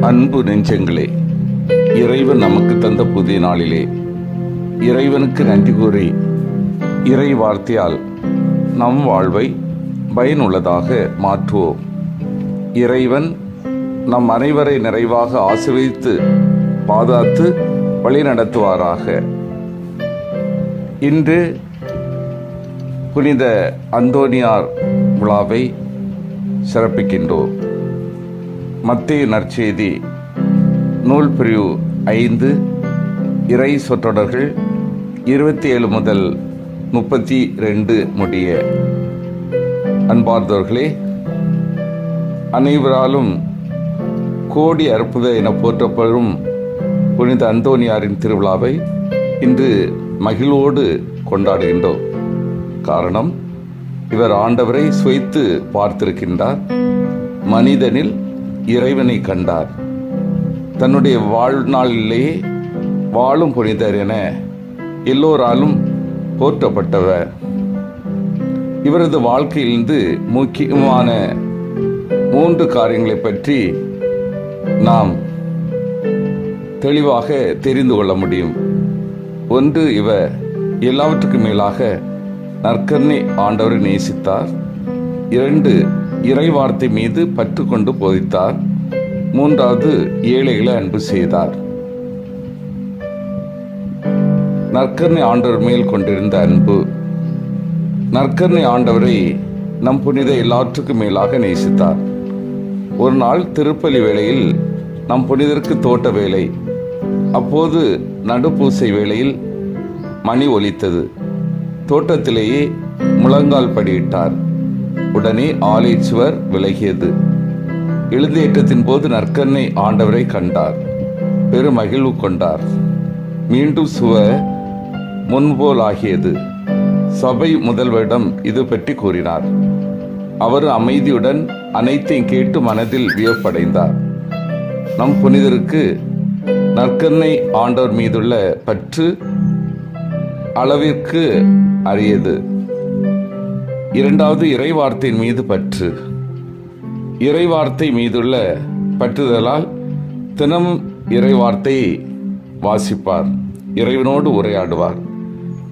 அன்பு நெஞ்சங்களே, இறைவன் நமக்கு தந்த புதிய நாளிலே இறைவனுக்கு நன்றி கூறி இறை வார்த்தையால் நம் வாழ்வை பயனுள்ளதாக மாற்றுவோம். இறைவன் நம் அனைவரை நிறைவாக ஆசீர்வதித்து பாதுகாத்து வழிநடத்துவாராக. இன்று புனித அந்தோனியார் விழாவை சிறப்பிக்கின்றோம். மத்தேயு நற்செய்தி நூல் பிரிவு 5 இறை சொற்றொடர்கள் 27 முதல் 32 முடிய. அன்பார்ந்தவர்களே, அனைவராலும் கோடி அற்புத என போற்றப்படும் புனித அந்தோனியாரின் திருவிழாவை இன்று மகிழ்வோடு கொண்டாடுகின்றோம். காரணம், இவர் ஆண்டவரை சுவைத்து பார்த்திருக்கின்றார், மனிதனில் இறைவனை கண்டார். தன்னுடைய வாழ்நாளிலேயே வாழும் புனிதர் என எல்லோராலும் போற்றப்பட்டவர். இவரது வாழ்க்கையிலிருந்து முக்கியமான 3 காரியங்களை பற்றி நாம் தெளிவாக தெரிந்து கொள்ள முடியும். 1, இவர் எல்லாவற்றுக்கும் மேலாக நற்கருணை ஆண்டவரை நேசித்தார். 2, இறை வார்த்தை மீது பற்று கொண்டு போதித்தார். 3வது, ஏழைகளை அன்பு செய்தார். நற்கருணை ஆண்டவர் மேல் கொண்டிருந்த அன்பு. நற்கருணை ஆண்டவரை நம் புனித எல்லாற்றுக்கும் மேலாக நேசித்தார். ஒரு நாள் திருப்பலி வேளையில் நம் புனிதருக்கு தோட்ட வேலை. அப்போது நடுப்பூசை வேளையில் மணி ஒலித்தது. தோட்டத்திலேயே முழங்கால் படியிட்டார். உடனே ஆலை சுவர் விலகியது. எழுந்தேற்றத்தின் போது நற்கருணை ஆண்டவரை கண்டார். பெருமகிழ்வு கொண்டார். மீண்டும் சுவர் முன்போல் ஆகியது. சபை முதல்வரிடம் இது பற்றி கூறினார். அவர் அமைதியுடன் அனைத்தையும் கேட்டு மனதில் வியப்படைந்தார். நம் புனிதருக்கு நற்கருணை ஆண்டவர் மீதுள்ள பற்று அளவிற்கு அரியது. 2வது, இறைவார்த்தையின் மீது பற்று. இறைவார்த்தை மீதுள்ள பற்றுதலால் தினமும் இறைவார்த்தையை வாசிப்பார், இறைவனோடு உரையாடுவார்.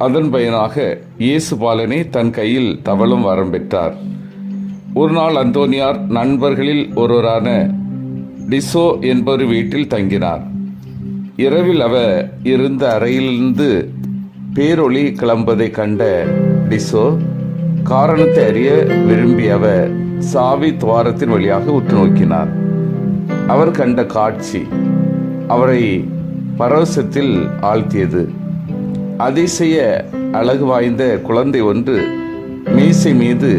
அதன் பயனாக இயேசு பாலனை தன் கையில் தவழும் வரம் பெற்றார். ஒரு நாள் அந்தோனியார் நண்பர்களில் ஒருவரான டிசோ என்பவர் வீட்டில் தங்கினார். இரவில் அவர் இருந்த அறையிலிருந்து பேரொளி கிளம்பதை கண்ட டிசோ காரணத்தை அறிய விரும்பிய அவர் சாவி துவாரத்தின் வழியாக உற்று நோக்கினார். அவர் கண்ட காட்சி அவரை பரவசத்தில் ஆழ்த்தியது. அதிசய அழகு வாய்ந்த குழந்தை ஒன்று மேசை மீது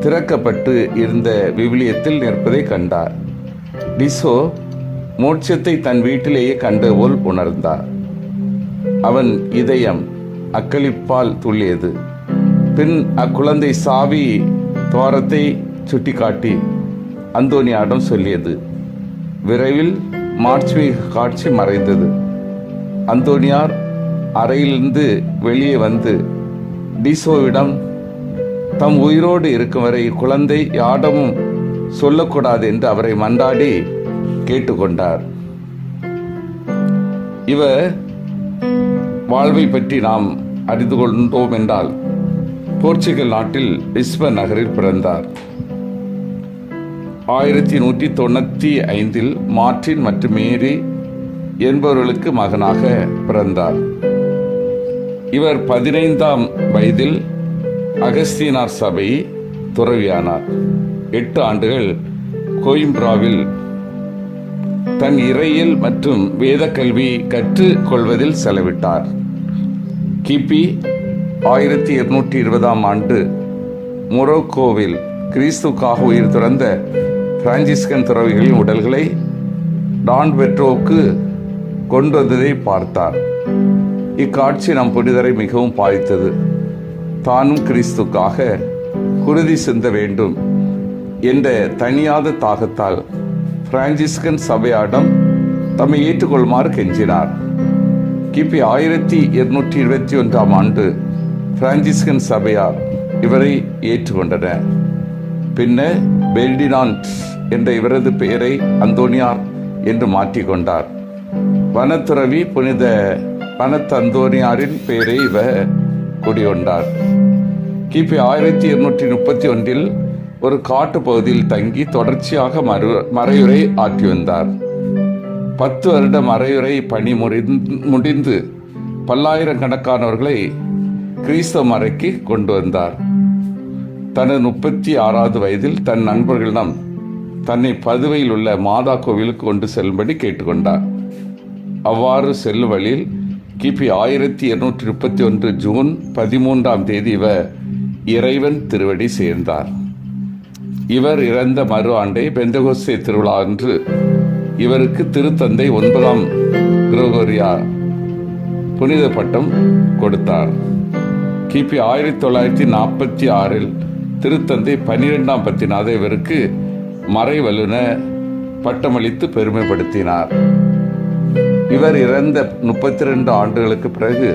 திறக்கப்பட்டு இருந்த விவிலியத்தில் நிற்பதை கண்டார். டிசோ மோட்சத்தை தன் வீட்டிலேயே கண்ட போல் உணர்ந்தார். அவன் இதயம் அக்களிப்பால் துள்ளியது. பின் அக்குழந்தை சாவி துவாரத்தை சுட்டிக்காட்டி அந்தோனியாரிடம் சொல்லியது. விரைவில் மாட்சி காட்சி மறைந்தது. அந்தோனியார் அறையிலிருந்து வெளியே வந்து டிசோவிடம் தம் உயிரோடு இருக்கும் வரை குழந்தை யாரிடமும் சொல்லக்கூடாது என்று அவரை மன்றாடி கேட்டுக்கொண்டார். இவர் வாழ்வை பற்றி நாம் அறிந்து கொண்டோம் என்றால், போர்ச்சுகல் நாட்டில் லிஸ்பன் நகரில் பிறந்தார். 1195 மார்டின் மற்றும் மேரி என்பவர்களுக்கு மகனாக பிறந்தார். இவர் 15ஆம் வயதில் அகஸ்தீனார் சபை துறவியானார். 8 ஆண்டுகள் கோயிம்ப்ராவில் தன் இறையியல் மற்றும் வேத கல்வி கற்றுக் கொள்வதில் செலவிட்டார். கிபி 1220ஆம் ஆண்டு மொரோக்கோவில் கிறிஸ்துக்காக உயிர் துறந்த பிரான்சிஸ்கன் துறவிகளின் உடல்களை டான் பெட்ரோவுக்கு கொண்டு வந்ததை பார்த்தார். இக்காட்சி நம் புனிதரை மிகவும் பாதித்தது. தானும் கிறிஸ்துக்காக குருதி சிந்த வேண்டும் என்ற தனியாத தாகத்தால் பிரான்சிஸ்கன் சபையாரிடம் தம்மை ஏற்றுக்கொள்ளுமாறு கெஞ்சினார். கிபி 1221ஆம் ஆண்டு பிரான்சிஸ்கன் சபையார் இவரை ஏற்றுக்கொண்டனர். பின்னர் பெர்டினாண்ட் என்ற இவரது பெயரை அந்தோனியார் என்று மாற்றிக்கொண்டார். வனத்துறவி புனித பனத்தந்தோனியாரின் பெயரை இவர் குடிகொண்டார். கிபி 1231 ஒரு காட்டு பகுதியில் தங்கி தொடர்ச்சியாக மறையுரை ஆற்றி வந்தார். 10 வருட மறையுரை பணி முடிந்து பல்லாயிரக்கணக்கானவர்களை கிறிஸ்தவ மறைக்கு கொண்டு வந்தார். தனது 36வது வயதில் தன் நண்பர்களிடம் தன்னை பதுவையில் உள்ள மாதா கோவிலுக்கு கொண்டு செல்லும்படி கேட்டுக்கொண்டார். அவ்வாறு செல்லும் வழியில் கிபி 1231 ஜூன் 13 இவர் இறைவன் திருவடி சேர்ந்தார். இவர் இறந்த மறு ஆண்டை பெந்தகோஸ்தே திருவிழா அன்று இவருக்கு திருத்தந்தை 9ஆம் கிரகோரியா புனித பட்டம் கொடுத்தார். கிபி 1946 திருத்தந்தை 12ஆம் பத்திநாத இவருக்கு மறை வல்லுநர் பட்டமளித்து பெருமைப்படுத்தினார். இவர் இறந்த 32 ஆண்டுகளுக்கு பிறகு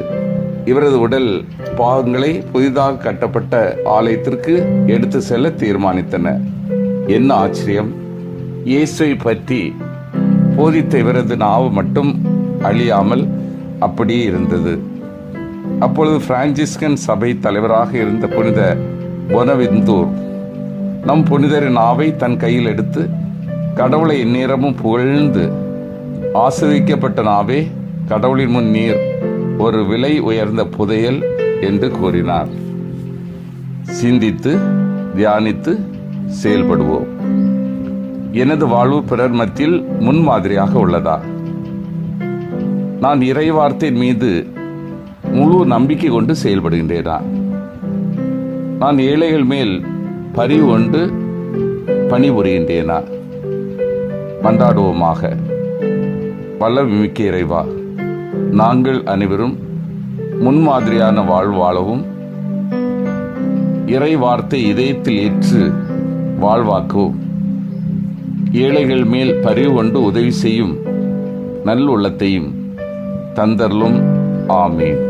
இவரது உடல் பாகங்களை புதிதாக கட்டப்பட்ட ஆலயத்திற்கு எடுத்து செல்ல தீர்மானித்தனர். என்ன ஆச்சரியம்! இயேசுவை பற்றி போதித்த இவரது நாவு மட்டும் அழியாமல் அப்படியே இருந்தது. அப்பொழுது பிரான்சிஸ்கன் சபை தலைவராக இருந்த புனித பொனவெந்தூர் நம் புனிதரின் நாவை தன் கையில் எடுத்து கடவுளை எந்நேரமும் புகழ்ந்து, ஆசிர்வதிக்கப்பட்ட நாவே, கடவுளின் முன் நீர் ஒரு விலை உயர்ந்த புதையல் என்று கூறினார். சிந்தித்து தியானித்து செயல்படுவோம். எனது வாழ்வு பிறர் மத்தியில் முன்மாதிரியாக உள்ளதா? நான் இறைவார்த்தையின் மீது முழு நம்பிக்கை கொண்டு செயல்படுகின்றேனா? நான் ஏழைகள் மேல் பரிவு கொண்டு பணிபுரிகின்றேனா? மன்றாடுவோமாக. வல்லமிக்க இறைவா, நாங்கள் அனைவரும் முன்மாதிரியான வாழ்வு வாழவும், இறை வார்த்தை இதயத்தில் ஏற்று வாழ்வாக்கவும், ஏழைகள் மேல் பரிவு கொண்டு உதவி செய்யும் நல்லுள்ளத்தையும் தந்தருளும். ஆமீன்.